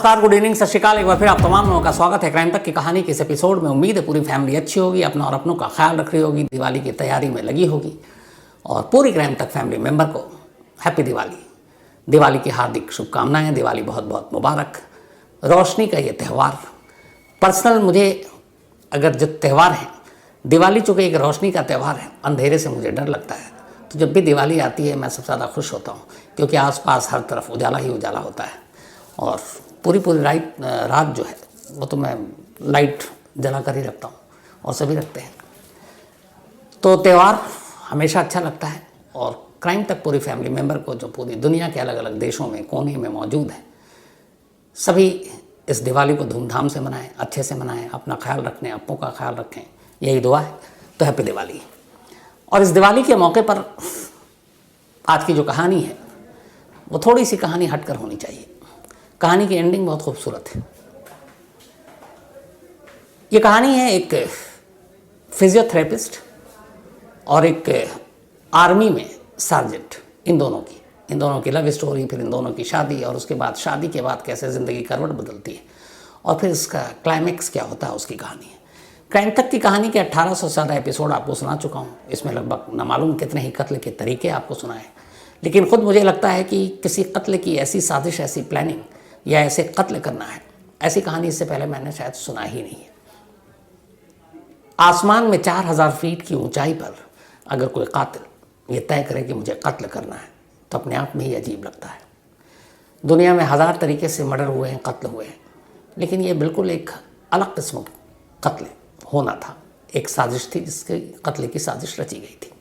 नमस्कार, good evening, सत श्रीकाल। एक बार फिर आप तमाम लोगों का स्वागत है क्राइम तक की कहानी के इस एपिसोड में। उम्मीद है पूरी फैमिली अच्छी होगी, अपना और अपनों का ख्याल रख रही होगी, दिवाली की तैयारी में लगी होगी। और पूरी क्राइम तक फैमिली मेंबर को हैप्पी दिवाली, दिवाली की हार्दिक शुभकामनाएं। दिवाली बहुत बहुत मुबारक। रोशनी का ये त्यौहार, पर्सनल मुझे अगर जो त्यौहार है, दिवाली चूँकि एक रोशनी का त्यौहार है, अंधेरे से मुझे डर लगता है। तो जब भी दिवाली आती है मैं सबसे ज़्यादा खुश होता हूँ, क्योंकि आसपास हर तरफ उजाला ही उजाला होता है। और पूरी रात जो है वो तो मैं लाइट जला कर ही रखता हूँ, और सभी रखते हैं। तो त्यौहार हमेशा अच्छा लगता है। और क्राइम तक पूरी फैमिली मेंबर को, जो पूरी दुनिया के अलग अलग देशों में कोने में मौजूद हैं, सभी इस दिवाली को धूमधाम से मनाएं, अच्छे से मनाएं, अपना ख्याल रखें, अपनों का ख्याल रखें, यही दुआ है। तो हैप्पी दिवाली। और इस दिवाली के मौके पर आज की जो कहानी है वो थोड़ी सी कहानी हटकर होनी चाहिए। कहानी की एंडिंग बहुत खूबसूरत है। ये कहानी है एक फिजियोथेरेपिस्ट और एक आर्मी में सार्जेंट, इन दोनों की लव स्टोरी, फिर इन दोनों की शादी, और उसके बाद शादी के बाद कैसे ज़िंदगी करवट बदलती है, और फिर इसका क्लाइमैक्स क्या होता है, उसकी कहानी है। क्राइम तक की कहानी के 1800 से ज़्यादा एपिसोड आपको सुना चुका हूँ। इसमें लगभग न मालूम कितने ही कत्ल के तरीके आपको सुनाए, लेकिन ख़ुद मुझे लगता है कि किसी कत्ल की ऐसी साजिश, ऐसी प्लानिंग या ऐसे कत्ल करना है, ऐसी कहानी इससे पहले मैंने शायद सुना ही नहीं है। आसमान में 4000 फीट की ऊंचाई पर अगर कोई कातिल ये तय करे कि मुझे कत्ल करना है, तो अपने आप में ही अजीब लगता है। दुनिया में 1000 तरीके से मर्डर हुए हैं, कत्ल हुए हैं, लेकिन ये बिल्कुल एक अलग किस्म का कत्ल होना था। एक साजिश थी, जिसके कत्ल की साजिश रची गई थी।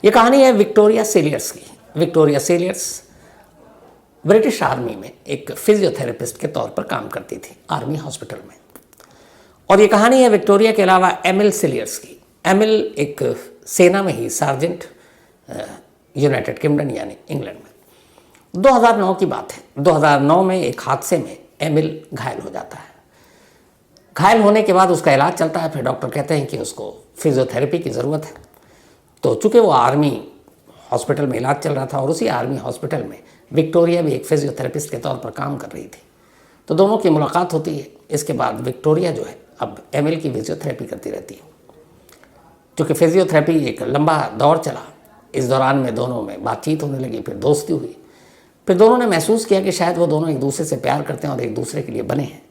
ये कहानी है विक्टोरिया सेलियर्स की। विक्टोरिया सेलियर्स ब्रिटिश आर्मी में एक फिजियोथेरेपिस्ट के तौर पर काम करती थी, आर्मी हॉस्पिटल में। और ये कहानी है विक्टोरिया के अलावा एमिल सेलियर्स की। एमिल एक सेना में ही सार्जेंट, यूनाइटेड किंगडम यानी इंग्लैंड में। 2009 की बात है। 2009 में एक हादसे में एमिल घायल हो जाता है। घायल होने के बाद उसका इलाज चलता है। फिर डॉक्टर कहते हैं कि उसको फिजियोथेरेपी की ज़रूरत है। तो चूँकि वो आर्मी हॉस्पिटल में इलाज चल रहा था, और उसी आर्मी हॉस्पिटल में विक्टोरिया भी एक फिजियोथेरेपिस्ट के तौर पर काम कर रही थी, तो दोनों की मुलाकात होती है। इसके बाद विक्टोरिया जो है अब एमिल की फिजियोथेरेपी करती रहती है। क्योंकि फिजियोथेरेपी एक लंबा दौर चला, इस दौरान में दोनों में बातचीत होने लगी, फिर दोस्ती हुई। फिर दोनों ने महसूस किया कि शायद वो दोनों एक दूसरे से प्यार करते हैं और एक दूसरे के लिए बने हैं।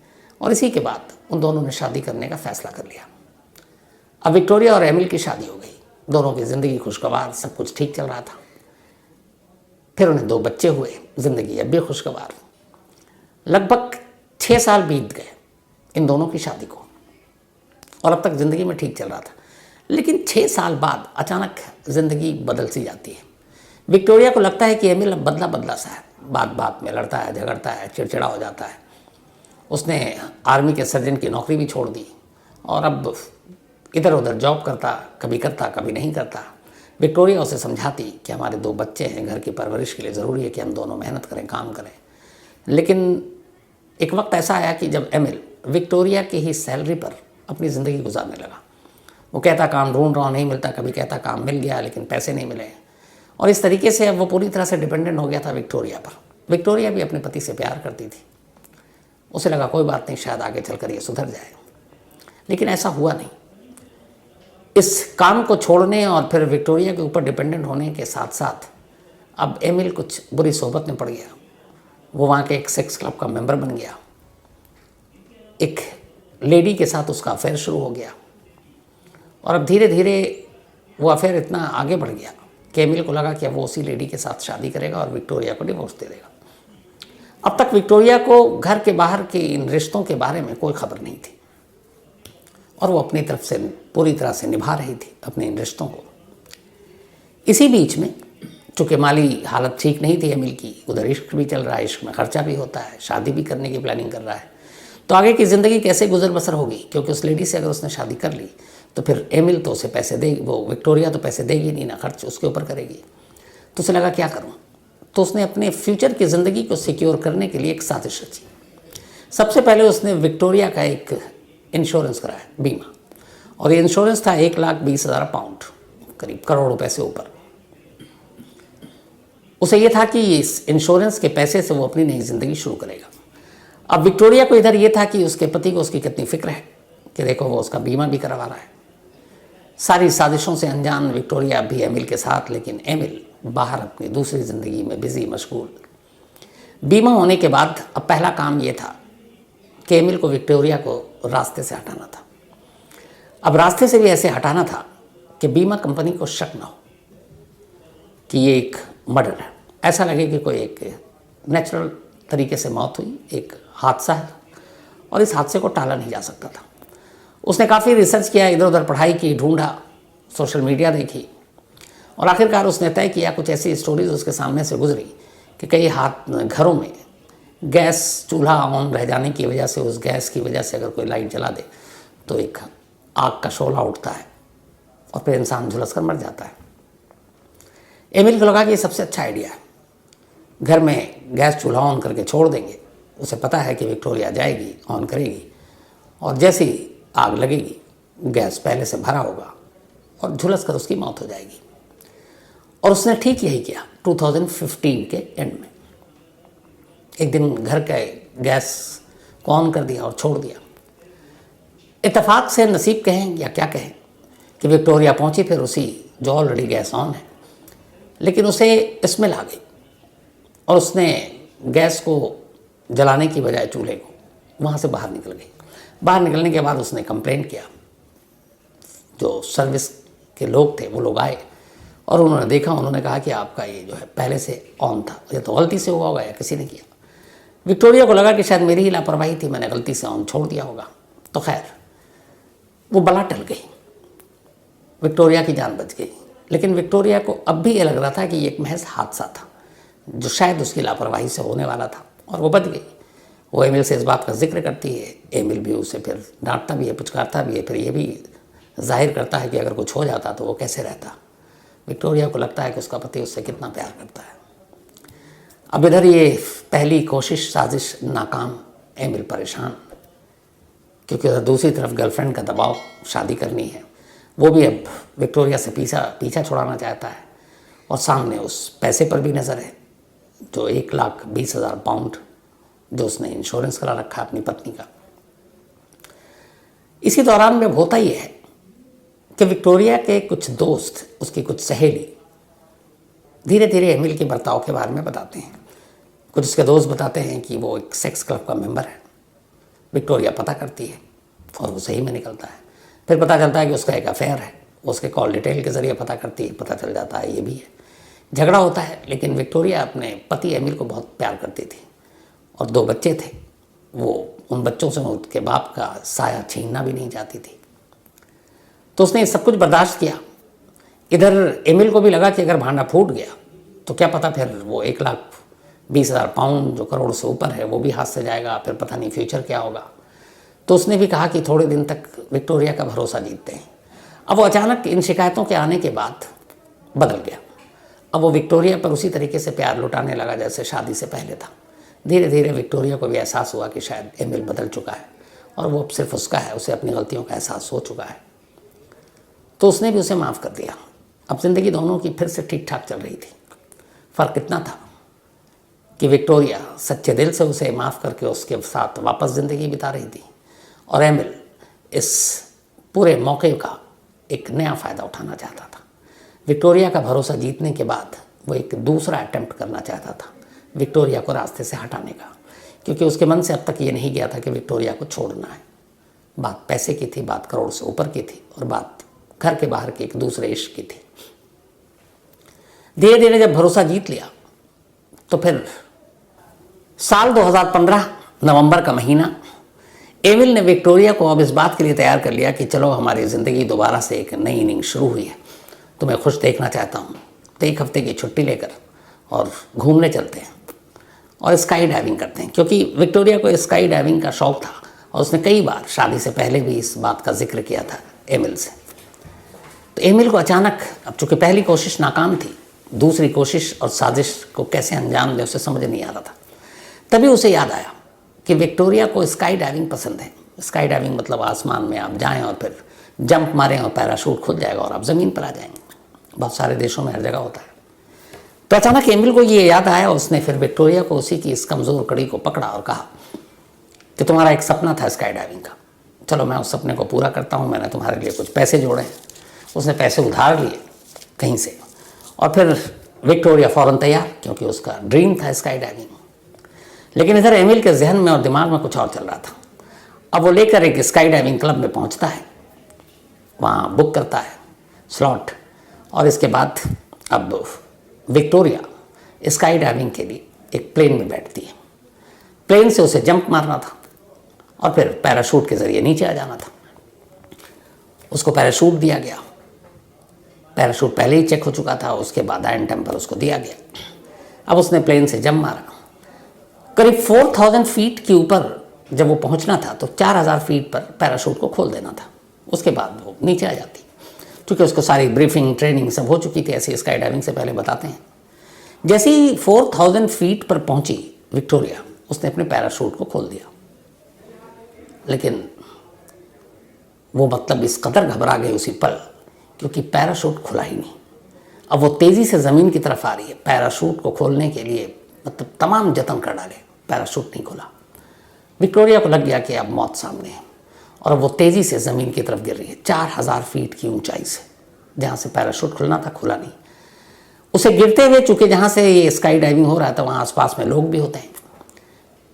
और इसी के बाद उन दोनों ने शादी करने का फैसला कर लिया। अब विक्टोरिया और एमिल की शादी हो गई। दोनों की ज़िंदगी खुशगवार, सब कुछ ठीक चल रहा था। फिर उन्हें 2 बच्चे हुए। ज़िंदगी अब भी खुशगवार। लगभग 6 साल बीत गए इन दोनों की शादी को, और अब तक ज़िंदगी में ठीक चल रहा था। लेकिन 6 साल बाद अचानक ज़िंदगी बदल सी जाती है। विक्टोरिया को लगता है कि एमिल अब बदला बदला सा है, बात बात में लड़ता है, झगड़ता है, चिड़चिड़ा हो जाता है। उसने आर्मी के सर्जन की नौकरी भी छोड़ दी, और अब इधर उधर जॉब करता, कभी नहीं करता। विक्टोरिया उसे समझाती कि हमारे 2 बच्चे हैं, घर की परवरिश के लिए ज़रूरी है कि हम दोनों मेहनत करें, काम करें। लेकिन एक वक्त ऐसा आया कि जब एमिल विक्टोरिया की ही सैलरी पर अपनी ज़िंदगी गुजारने लगा। वो कहता काम ढूंढ रहा हूँ, नहीं मिलता, कभी कहता काम मिल गया लेकिन पैसे नहीं मिले। और इस तरीके से अब वो पूरी तरह से डिपेंडेंट हो गया था विक्टोरिया पर। विक्टोरिया भी अपने पति से प्यार करती थी। उसे लगा कोई बात नहीं, शायद आगे चलकर ये सुधर जाए, लेकिन ऐसा हुआ नहीं। इस काम को छोड़ने और फिर विक्टोरिया के ऊपर डिपेंडेंट होने के साथ साथ अब एमिल कुछ बुरी सोहबत में पड़ गया। वो वहाँ के एक सेक्स क्लब का मेंबर बन गया। एक लेडी के साथ उसका अफेयर शुरू हो गया, और अब धीरे धीरे वो अफेयर इतना आगे बढ़ गया कि एमिल को लगा कि अब वो उसी लेडी के साथ शादी करेगा और विक्टोरिया को डिवोर्स दे देगा। अब तक विक्टोरिया को घर के बाहर के इन रिश्तों के बारे में कोई खबर नहीं थी, और वो अपनी तरफ से पूरी तरह से निभा रही थी अपने इन रिश्तों को। इसी बीच में चूँकि माली हालत ठीक नहीं थी एमिल की, उधर इश्क भी चल रहा है, इश्क में खर्चा भी होता है, शादी भी करने की प्लानिंग कर रहा है। तो आगे की ज़िंदगी कैसे गुजर बसर होगी, क्योंकि उस लेडी से अगर उसने शादी कर ली तो फिर एमिल तो उसे पैसे देगी, वो विक्टोरिया तो पैसे देगी नहीं ना, खर्च उसके ऊपर करेगी। तो उसे लगा क्या करूँ, तो उसने अपने फ्यूचर की ज़िंदगी को सिक्योर करने के लिए एक साजिश रची। सबसे पहले उसने विक्टोरिया का एक इंश्योरेंस कराया, बीमा, और ये इंश्योरेंस था 1,20,000 पाउंड, करीब करोड़ रुपए से ऊपर। उसे ये था कि इस इंश्योरेंस के पैसे से वो अपनी नई ज़िंदगी शुरू करेगा। अब विक्टोरिया को इधर ये था कि उसके पति को उसकी कितनी फिक्र है कि देखो वो उसका बीमा भी करवा रहा है। सारी साजिशों से अनजान विक्टोरिया भी एमिल के साथ, लेकिन एमिल बाहर अपनी दूसरी ज़िंदगी में बिजी मशगूल। बीमा होने के बाद अब पहला काम ये था कि एमिल को विक्टोरिया को रास्ते से हटाना था। अब रास्ते से भी ऐसे हटाना था कि बीमा कंपनी को शक ना हो कि ये एक मर्डर है, ऐसा लगे कि कोई एक नेचुरल तरीके से मौत हुई, एक हादसा है और इस हादसे को टाला नहीं जा सकता था। उसने काफ़ी रिसर्च किया, इधर उधर पढ़ाई की, ढूंढा, सोशल मीडिया देखी और आखिरकार उसने तय किया, कुछ ऐसी स्टोरीज उसके सामने से गुजरी कि कई घरों में गैस चूल्हा ऑन रह जाने की वजह से, उस गैस की वजह से अगर कोई लाइट जला दे तो एक आग का शोला उठता है और फिर इंसान झुलस कर मर जाता है। एमिल को लगा कि ये सबसे अच्छा आइडिया है, घर में गैस चूल्हा ऑन करके छोड़ देंगे, उसे पता है कि विक्टोरिया जाएगी, ऑन करेगी और जैसे ही आग लगेगी गैस पहले से भरा होगा और झुलस कर उसकी मौत हो जाएगी। और उसने ठीक यही किया। 2015 के एंड में एक दिन घर के गैस को ऑन कर दिया और छोड़ दिया। इत्तेफाक से नसीब कहें या क्या कहें कि विक्टोरिया पहुंची फिर उसी जो ऑलरेडी गैस ऑन है, लेकिन उसे स्मेल आ गई और उसने गैस को जलाने की बजाय चूल्हे को वहाँ से बाहर निकल गई। बाहर निकलने के बाद उसने कंप्लेंट किया। जो सर्विस के लोग थे वो लोग आए और उन्होंने देखा, उन्होंने कहा कि आपका ये जो है पहले से ऑन था, ये तो गलती से हुआ होगा या किसी ने किया। विक्टोरिया को लगा कि शायद मेरी ही लापरवाही थी, मैंने गलती से ऑन छोड़ दिया होगा। तो खैर वो बला टल गई, विक्टोरिया की जान बच गई। लेकिन विक्टोरिया को अब भी ये लग रहा था कि ये एक महज हादसा था जो शायद उसकी लापरवाही से होने वाला था और वो बच गई। वो एमिल से इस बात का जिक्र करती है, एमिल भी उसे फिर डांटता भी है, पुचकारता भी है, फिर ये भी जाहिर करता है कि अगर कुछ हो जाता तो वो कैसे रहता। विक्टोरिया को लगता है कि उसका पति उससे कितना प्यार करता है। अब इधर ये पहली कोशिश साजिश नाकाम, एमिल परेशान, क्योंकि उधर दूसरी तरफ गर्लफ्रेंड का दबाव, शादी करनी है। वो भी अब विक्टोरिया से पीछा छुड़ाना चाहता है और सामने उस पैसे पर भी नज़र है जो 1,20,000 पाउंड जो उसने इंश्योरेंस करा रखा अपनी पत्नी का। इसी दौरान में होता ही है कि विक्टोरिया के कुछ दोस्त, उसकी कुछ सहेली धीरे धीरे एमिल के बर्ताव के बारे में बताते हैं। कुछ उसके दोस्त बताते हैं कि वो एक सेक्स क्लब का मेंबर है। विक्टोरिया पता करती है और वो सही में निकलता है। फिर पता चलता है कि उसका एक अफेयर है। उसके कॉल डिटेल के ज़रिए पता करती है, पता चल जाता है ये भी है। झगड़ा होता है, लेकिन विक्टोरिया अपने पति एमिल को बहुत प्यार करती थी और 2 बच्चे थे। वो उन बच्चों से उनके बाप का साया छीनना भी नहीं चाहती थी। तो उसने सब कुछ बर्दाश्त किया। इधर एमिल को भी लगा कि अगर भांडा फूट गया तो क्या पता फिर वो 1,20,000 पाउंड जो करोड़ से ऊपर है वो भी हाथ से जाएगा, फिर पता नहीं फ्यूचर क्या होगा। तो उसने भी कहा कि थोड़े दिन तक विक्टोरिया का भरोसा जीतते हैं। अब वो अचानक इन शिकायतों के आने के बाद बदल गया। अब वो विक्टोरिया पर उसी तरीके से प्यार लुटाने लगा जैसे शादी से पहले था। धीरे धीरे विक्टोरिया को भी एहसास हुआ कि शायद एमिल बदल चुका है और वो सिर्फ उसका है, उसे अपनी गलतियों का एहसास हो चुका है। तो उसने भी उसे माफ़ कर दिया। अब ज़िंदगी दोनों की फिर से ठीक ठाक चल रही थी। फ़र्क इतना था कि विक्टोरिया सच्चे दिल से उसे माफ़ करके उसके साथ वापस ज़िंदगी बिता रही थी और एमिल इस पूरे मौके का एक नया फ़ायदा उठाना चाहता था। विक्टोरिया का भरोसा जीतने के बाद वो एक दूसरा अटेम्प्ट करना चाहता था विक्टोरिया को रास्ते से हटाने का, क्योंकि उसके मन से अब तक ये नहीं गया था कि विक्टोरिया को छोड़ना है। बात पैसे की थी, बात करोड़ से ऊपर की थी और बात घर के बाहर के एक दूसरे इश्क की थी। धीरे धीरे जब भरोसा जीत लिया तो फिर साल 2015 नवंबर का महीना, एमिल ने विक्टोरिया को अब इस बात के लिए तैयार कर लिया कि चलो हमारी ज़िंदगी दोबारा से एक नई इनिंग शुरू हुई है, तुम्हें खुश देखना चाहता हूँ, तो 1 हफ्ते की छुट्टी लेकर और घूमने चलते हैं और स्काई डाइविंग करते हैं। क्योंकि विक्टोरिया को स्काई डाइविंग का शौक़ था और उसने कई बार शादी से पहले भी इस बात का जिक्र किया था एमिल से। तो एमिल को अचानक, अब चूँकि पहली कोशिश नाकाम थी, दूसरी कोशिश और साजिश को कैसे अंजाम दे उसे समझ नहीं आ रहा था। तभी उसे याद आया कि विक्टोरिया को स्काई डाइविंग पसंद है। स्काई डाइविंग मतलब आसमान में आप जाएं और फिर जंप मारें और पैराशूट खुल जाएगा और आप ज़मीन पर आ जाएंगे। बहुत सारे देशों में हर जगह होता है। तो अचानक एमिल को ये याद आया और उसने फिर विक्टोरिया को उसी की इस कमज़ोर कड़ी को पकड़ा और कहा कि तुम्हारा एक सपना था स्काई डाइविंग का, चलो मैं उस सपने को पूरा करता हूँ, मैंने तुम्हारे लिए कुछ पैसे जोड़े। उसने पैसे उधार लिए कहीं से और फिर विक्टोरिया फ़ौरन तैयार, क्योंकि उसका ड्रीम था स्काई डाइविंग। लेकिन इधर एमिल के जहन में और दिमाग में कुछ और चल रहा था। अब वो लेकर एक स्काई डाइविंग क्लब में पहुंचता है, वहाँ बुक करता है स्लॉट, और इसके बाद अब विक्टोरिया स्काई डाइविंग के लिए एक प्लेन में बैठती है। प्लेन से उसे जंप मारना था और फिर पैराशूट के ज़रिए नीचे आ जाना था। उसको पैराशूट दिया गया, पैराशूट पहले ही चेक हो चुका था, उसके बाद आयन टेम्पर उसको दिया गया। अब उसने प्लेन से जंप मारा। करीब 4000 फीट के ऊपर जब वो पहुंचना था तो 4000 फीट पर पैराशूट को खोल देना था, उसके बाद वो नीचे आ जाती, क्योंकि उसको सारी ब्रीफिंग ट्रेनिंग सब हो चुकी थी, ऐसी स्काई डाइविंग से पहले बताते हैं। जैसे ही 4000 फीट पर पहुंची विक्टोरिया, उसने अपने पैराशूट को खोल दिया, लेकिन वो मतलब इस कदर घबरा गई उसी पल, क्योंकि पैराशूट खुला ही नहीं। अब वो तेज़ी से ज़मीन की तरफ आ रही है, पैराशूट को खोलने के लिए मतलब तमाम जतन कर डाले, पैराशूट नहीं खुला। विक्टोरिया को लग गया कि अब मौत सामने है, और वो तेज़ी से ज़मीन की तरफ गिर रही है 4000 फीट की ऊंचाई से, जहाँ से पैराशूट खुलना था खुला नहीं। उसे गिरते हुए, चूँकि जहाँ से ये स्काई डाइविंग हो रहा था वहाँ आसपास में लोग भी होते हैं,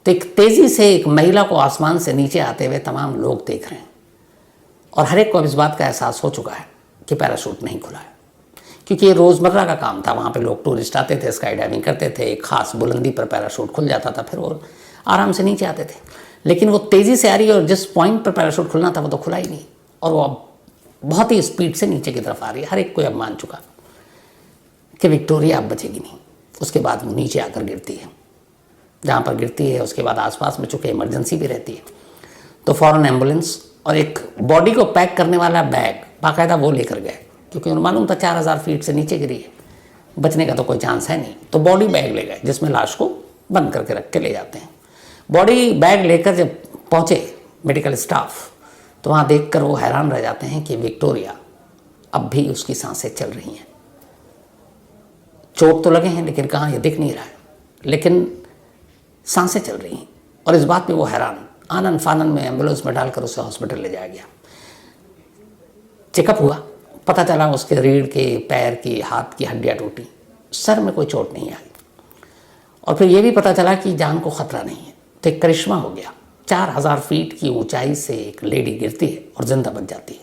तो एक तेज़ी से एक महिला को आसमान से नीचे आते हुए तमाम लोग देख रहे हैं, और हर एक को अब इस बात का एहसास हो चुका है कि पैराशूट नहीं खुला है, क्योंकि ये रोज़मर्रा का काम था। वहाँ पे लोग टूरिस्ट आते थे, स्काई डाइविंग करते थे, एक ख़ास बुलंदी पर पैराशूट खुल जाता था, फिर वो आराम से नीचे आते थे। लेकिन वो तेज़ी से आ रही है और जिस पॉइंट पर पैराशूट खुलना था वो तो खुला ही नहीं, और वो अब बहुत ही स्पीड से नीचे की तरफ आ रही है। हर एक को अब मान चुका कि विक्टोरिया अब बचेगी नहीं। उसके बाद वो नीचे आकर गिरती है, जहाँ पर गिरती है उसके बाद आसपास में चूँकि इमरजेंसी भी रहती है, तो फ़ौरन एम्बुलेंस और एक बॉडी को पैक करने वाला बैग बाकायदा वो लेकर गए, क्योंकि उन्हें मालूम था 4000 फीट से नीचे गिरी है, बचने का तो कोई चांस है नहीं। तो बॉडी बैग ले गए, जिसमें लाश को बंद करके रख के ले जाते हैं। बॉडी बैग लेकर जब पहुँचे मेडिकल स्टाफ, तो वहाँ देखकर वो हैरान रह जाते हैं कि विक्टोरिया अब भी उसकी सांसें चल रही हैं। चोट तो लगे हैं लेकिन कहाँ ये दिख नहीं रहा है, लेकिन सांसें चल रही हैं। और इस बात पे वो हैरान, आनन फानन में एम्बुलेंस में डालकर उसे हॉस्पिटल ले जाया गया। चेकअप हुआ, पता चला उसके रीढ़ के, पैर की, हाथ की हड्डियाँ टूटी, सर में कोई चोट नहीं आई, और फिर ये भी पता चला कि जान को खतरा नहीं है। तो एक करिश्मा हो गया, 4000 फीट की ऊंचाई से एक लेडी गिरती है और जिंदा बच जाती है,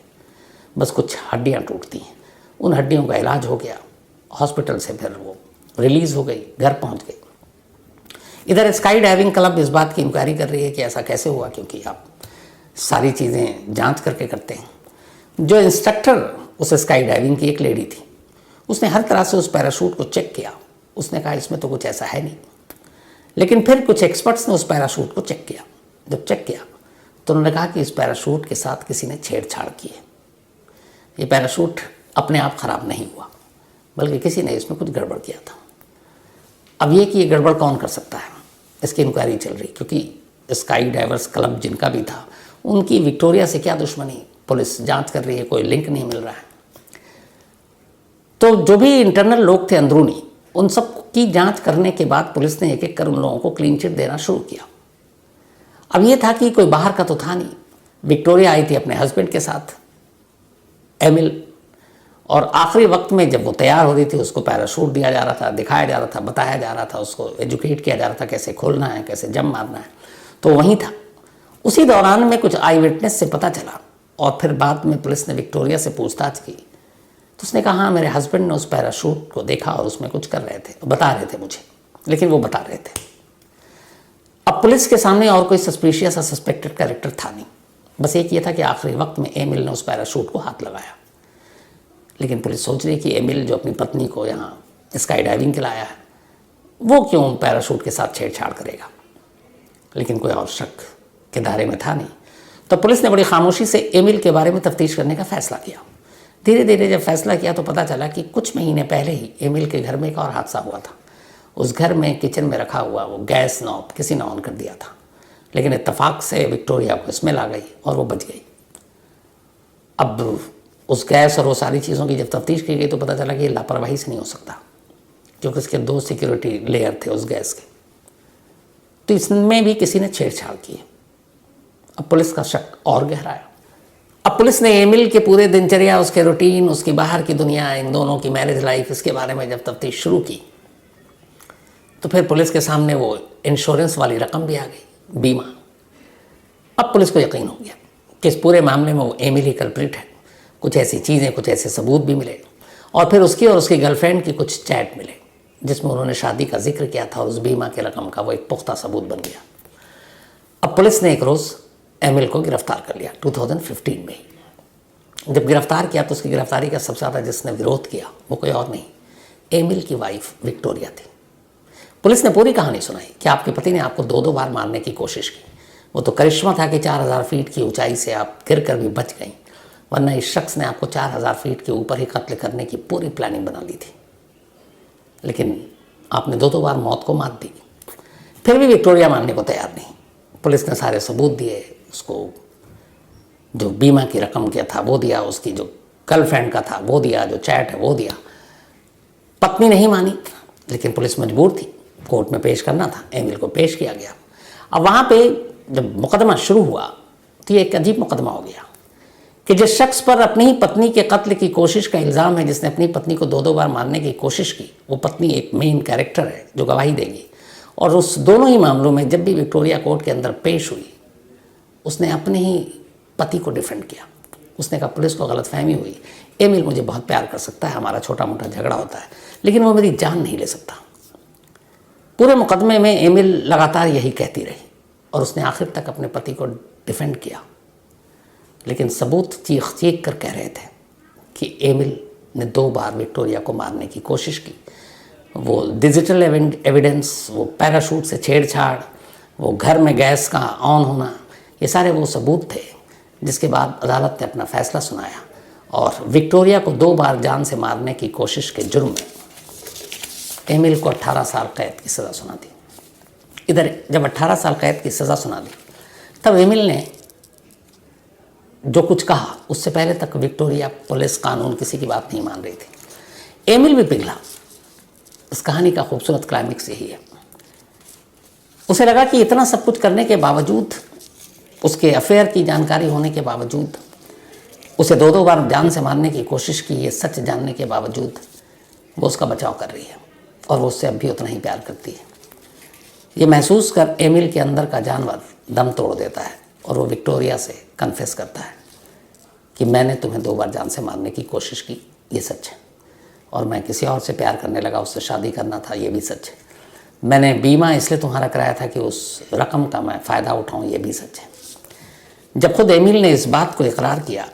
बस कुछ हड्डियाँ टूटती हैं, उन हड्डियों का इलाज हो गया, हॉस्पिटल से फिर वो रिलीज़ हो गई, घर पहुँच गई। इधर स्काई डाइविंग क्लब इस बात की इंक्वायरी कर रही है कि ऐसा कैसे हुआ, क्योंकि आप सारी चीज़ें जांच करके करते हैं। जो इंस्ट्रक्टर उस स्काई डाइविंग की एक लेडी थी, उसने हर तरह से उस पैराशूट को चेक किया। उसने कहा इसमें तो कुछ ऐसा है नहीं, लेकिन फिर कुछ एक्सपर्ट्स ने उस पैराशूट को चेक किया। जब चेक किया तो उन्होंने कहा कि इस पैराशूट के साथ किसी ने छेड़छाड़ की है। ये पैराशूट अपने आप ख़राब नहीं हुआ, बल्कि किसी ने इसमें कुछ गड़बड़ किया था। अब ये कि ये गड़बड़ कौन कर सकता है, इसकी इंक्वायरी चल रही, क्योंकि स्काई डाइवर्स क्लब जिनका भी था, उनकी विक्टोरिया से क्या दुश्मनी, पुलिस जांच कर रही है, कोई लिंक नहीं मिल रहा है। तो जो भी इंटरनल लोग थे अंदरूनी, उन सब की जांच करने के बाद पुलिस ने एक एक कर उन लोगों को क्लीन चिट देना शुरू किया। अब ये था कि कोई बाहर का तो था नहीं। विक्टोरिया आई थी अपने हस्बैंड के साथ, एमिल, और आखिरी वक्त में जब वो तैयार हो रही थी, उसको पैराशूट दिया जा रहा था, दिखाया जा रहा था, बताया जा रहा था, उसको एजुकेट किया जा रहा था कैसे खोलना है, कैसे जंप मारना है, तो वहीं था। उसी दौरान में कुछ आई विटनेस से पता चला, और फिर बाद में पुलिस ने विक्टोरिया से पूछताछ की, तो उसने कहा हाँ मेरे हस्बैंड ने उस पैराशूट को देखा और उसमें कुछ कर रहे थे, बता रहे थे मुझे, लेकिन वो बता रहे थे। अब पुलिस के सामने और कोई सस्पिशियस या सस्पेक्टेड कैरेक्टर था नहीं, बस एक ये था कि आखिरी वक्त में एमिल ने उस पैराशूट को हाथ लगाया। लेकिन पुलिस सोच रही कि एमिल जो अपनी पत्नी को यहाँ स्काई डाइविंग के लाया है, वो क्यों पैराशूट के साथ छेड़छाड़ करेगा, लेकिन कोई और शक के दायरे में था नहीं। तो पुलिस ने बड़ी खामोशी से एमिल के बारे में तफ्तीश करने का फैसला किया। धीरे धीरे जब फैसला किया तो पता चला कि कुछ महीने पहले ही एमिल के घर में एक और हादसा हुआ था। उस घर में किचन में रखा हुआ वो गैस नॉब किसी ने ऑन कर दिया था, लेकिन इत्तेफाक से विक्टोरिया को स्मेल आ गई और वो बच गई। अब उस गैस और वो सारी चीज़ों की जब तफ्तीश की गई तो पता चला कि ये लापरवाही से नहीं हो सकता, क्योंकि इसके 2 सिक्योरिटी लेयर थे उस गैस के, तो इसमें भी किसी ने छेड़छाड़ की है। अब पुलिस का शक और गहराया। अब पुलिस ने एमिल के पूरे दिनचर्या, उसके रूटीन, उसकी बाहर की दुनिया, इन दोनों की मैरिज लाइफ, इसके बारे में जब तफ्तीश शुरू की तो फिर पुलिस के सामने वो इंश्योरेंस वाली रकम भी आ गई, बीमा। अब पुलिस को यकीन हो गया कि इस पूरे मामले में वो एमिल ही कल्प्रिट है। कुछ ऐसी चीज़ें, कुछ ऐसे सबूत भी मिले और फिर उसकी और उसकी गर्लफ्रेंड की कुछ चैट मिले जिसमें उन्होंने शादी का जिक्र किया था और उस बीमा की रकम का वो एक पुख्ता सबूत बन गया। अब पुलिस ने एक रोज़ एमिल को गिरफ्तार कर लिया 2015 में ही। जब गिरफ्तार किया तो उसकी गिरफ्तारी का सबसे ज़्यादा जिसने विरोध किया वो कोई और नहीं, एमिल की वाइफ विक्टोरिया थी। पुलिस ने पूरी कहानी सुनाई कि आपके पति ने आपको 2-2 बार मारने की कोशिश की। वो तो करिश्मा था कि 4000 फीट की ऊंचाई से आप गिर कर भी बच गई, वरना इस शख्स ने आपको 4000 फीट के ऊपर ही कत्ल करने की पूरी प्लानिंग बना ली थी। लेकिन आपने 2-2 बार मौत को मात दी। फिर भी विक्टोरिया मानने को तैयार नहीं। पुलिस ने सारे सबूत दिए, उसको जो बीमा की रकम क्या था वो दिया, उसकी जो गर्लफ्रेंड का था वो दिया, जो चैट है वो दिया। पत्नी नहीं मानी, लेकिन पुलिस मजबूर थी, कोर्ट में पेश करना था। एमिल को पेश किया गया। अब वहाँ पे जब मुकदमा शुरू हुआ तो ये एक अजीब मुकदमा हो गया कि जिस शख्स पर अपनी ही पत्नी के कत्ल की कोशिश का इल्ज़ाम है, जिसने अपनी पत्नी को 2-2 बार मारने की कोशिश की, वो पत्नी एक मेन कैरेक्टर है जो गवाही देगी। और उस दोनों ही मामलों में जब भी विक्टोरिया कोर्ट के अंदर पेश हुई, उसने अपने ही पति को डिफेंड किया। उसने कहा पुलिस को गलतफहमी हुई, एमिल मुझे बहुत प्यार कर सकता है, हमारा छोटा मोटा झगड़ा होता है, लेकिन वो मेरी जान नहीं ले सकता। पूरे मुकदमे में एमिल लगातार यही कहती रही और उसने आखिर तक अपने पति को डिफेंड किया। लेकिन सबूत चीख चीख कर कह रहे थे कि एमिल ने 2 बार विक्टोरिया को मारने की कोशिश की। वो डिजिटल एविडेंस, वो पैराशूट से छेड़छाड़, वो घर में गैस का ऑन होना, ये सारे वो सबूत थे। जिसके बाद अदालत ने अपना फैसला सुनाया और विक्टोरिया को 2 बार जान से मारने की कोशिश के जुर्म में एमिल को 18 साल कैद की सज़ा सुना दी। इधर जब 18 साल कैद की सज़ा सुना दी तब एमिल ने जो कुछ कहा, उससे पहले तक विक्टोरिया, पुलिस, कानून किसी की बात नहीं मान रही थी। एमिल भी पिघला। इस कहानी का खूबसूरत क्लाइमेक्स यही है। उसे लगा कि इतना सब कुछ करने के बावजूद, उसके अफेयर की जानकारी होने के बावजूद, उसे 2-2 बार जान से मारने की कोशिश की, ये सच जानने के बावजूद वो उसका बचाव कर रही है और वो उससे अब भी उतना ही प्यार करती है। ये महसूस कर एमिल के अंदर का जानवर दम तोड़ देता है और वो विक्टोरिया से कन्फेस करता है कि मैंने तुम्हें 2 बार जान से मारने की कोशिश की, ये सच है, और मैं किसी और से प्यार करने लगा, उससे शादी करना था, ये भी सच है। मैंने बीमा इसलिए तुम्हारा कराया था कि उस रकम का मैं फ़ायदा उठाऊँ, ये भी सच है। जब खुद एमिल ने इस बात को इकरार किया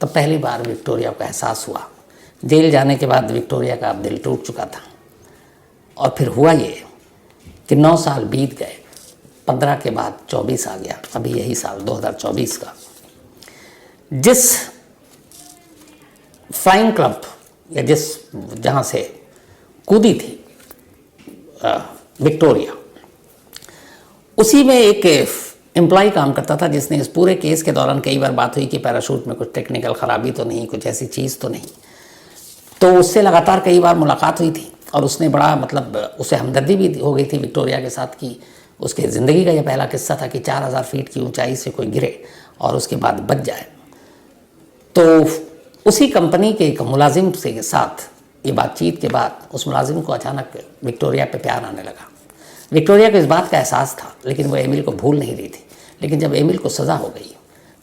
तब पहली बार विक्टोरिया को एहसास हुआ। जेल जाने के बाद विक्टोरिया का दिल टूट चुका था और फिर हुआ ये कि 9 साल बीत गए, 15 के बाद 24 आ गया, अभी यही साल 2024 का। जिस फ्लाइंग क्लब या जहाँ से कूदी थी विक्टोरिया, उसी में एक एम्प्लॉय काम करता था जिसने इस पूरे केस के दौरान कई बार बात हुई कि पैराशूट में कुछ टेक्निकल ख़राबी तो नहीं, कुछ ऐसी चीज़ तो नहीं। तो उससे लगातार कई बार मुलाकात हुई थी और उसने बड़ा उसे हमदर्दी भी हो गई थी विक्टोरिया के साथ कि उसके ज़िंदगी का यह पहला किस्सा था कि 4000 फीट की ऊंचाई से कोई गिरे और उसके बाद बच जाए। तो उसी कंपनी के एक मुलाजिम के साथ ये बातचीत के बाद उस मुलाजिम को अचानक विक्टोरिया पे प्यार आने लगा। विक्टोरिया को इस बात का एहसास था, लेकिन वो एमिल को भूल नहीं रही थी। लेकिन जब एमिल को सज़ा हो गई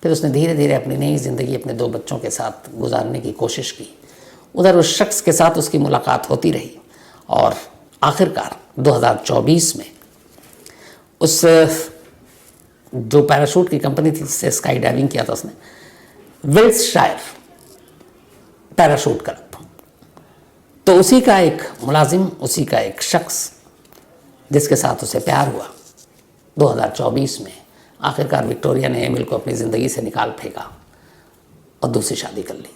फिर उसने धीरे धीरे अपनी नई ज़िंदगी अपने 2 बच्चों के साथ गुजारने की कोशिश की। उधर उस शख्स के साथ उसकी मुलाकात होती रही और आखिरकार 2024 में उस जो पैराशूट की कंपनी थी जिससे स्काई डाइविंग किया था उसने, विल्सशायर पैराशूट क्लब, तो उसी का एक मुलाजिम, उसी का एक शख्स जिसके साथ उसे प्यार हुआ 2024 में, आखिरकार विक्टोरिया ने एमिल को अपनी ज़िंदगी से निकाल फेंका और दूसरी शादी कर ली।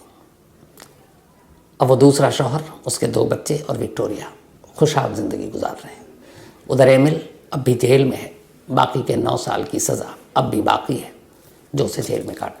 अब वो दूसरा शौहर, उसके 2 बच्चे और विक्टोरिया खुशहाल ज़िंदगी गुजार रहे हैं। उधर एमिल अब भी जेल में है, बाकी के 9 साल की सज़ा अब भी बाकी है जो उसे जेल में काट